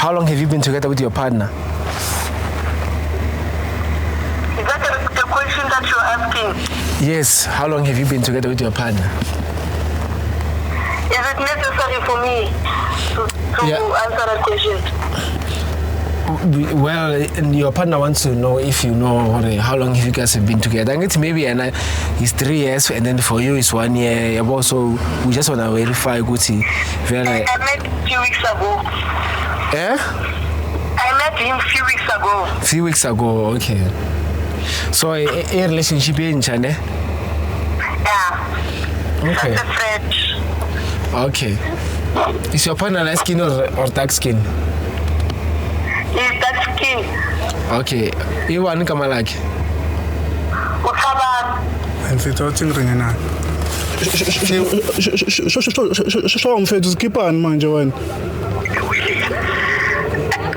how long have you been together with your partner? Is that the question that you're asking? Yes, how long have you been together with your partner? Is it necessary for me to answer that question? Well, your partner wants to know if you know how long you guys have been together. I guess maybe it's 3 years, and then for you it's 1 year. Also, we just want to verify Gucci. I met a few weeks ago. Eh? I met him a few weeks ago. Few weeks ago, okay. So, a relationship in China? Yeah. Okay. That's a friend. Okay. Is your partner light skin or dark skin? He's dark skin. Okay. You want to come like? Uthabang. And fit out in ring na. So mfethu sikhipani manje wena.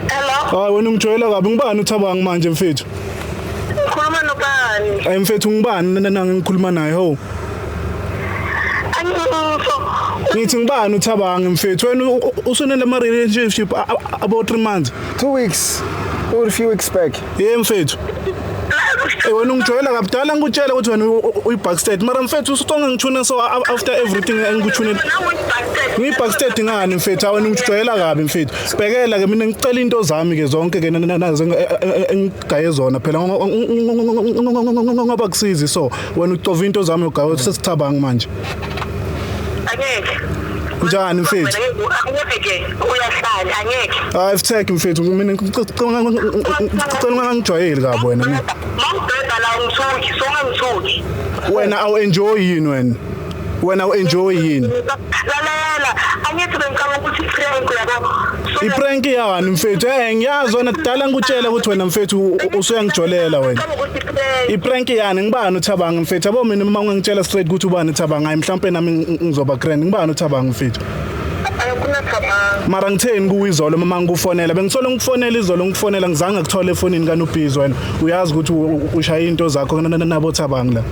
Hello? Hayi wena ungijwayela kabi ngibani uthabanga manje mfethu? Ukhuluma nobani? Hayi mfethu ngibani ngikhuluma naye ho. Ngithi ngibani uthabanga mfethu wena usunele ama relationship about 3 months. 2 weeks. Or a few weeks back. Yeah mfethu. Wena ungijwayela kabudala ngikutshela ukuthi wena uyi-backstage mara mfethu usutonga ngithuna so after everything engikuthunile. Ngiyi-backstage ngani mfethu wena ungijwayela kabi mfethu. Bhekela ke mina ngicela into zami ke zonke ke nazo engigaye zona phela ngoba kusizi so wena utova into zami ugaye sesithabanga manje. Angeke. Njani mfethu? Angeke uyahlala angeke. Hayi mfethu mfethu mina ngicela ungangijwayeli kabi wena. Mawubheda la ngithuki, songangithuki. Wena awu-enjoy yini wena? Wena awu-enjoy yini? Lalela, angithi bengicabanga ukuthi prank yabo. I-prank yani mfethu? Ngiyazi wena kudala ngikutshela ukuthi wena mfethu usuyangijolela wena. I-prank yani ngibani uthabanga mfethu? Yabo mina uma ungangitshela straight ukuthi ubani uthabanga hayi mhlambe nami ngizoba grand. Ngibani uthabanga mfethu? Mara ngitheni kuwizolo mama ngikufonela bengisolo ngikufonela izolo ngikufonela ngizange ngikuthole efonini kaNobhizi wena uyazi ukuthi ushaya into zakho nabo thabanga la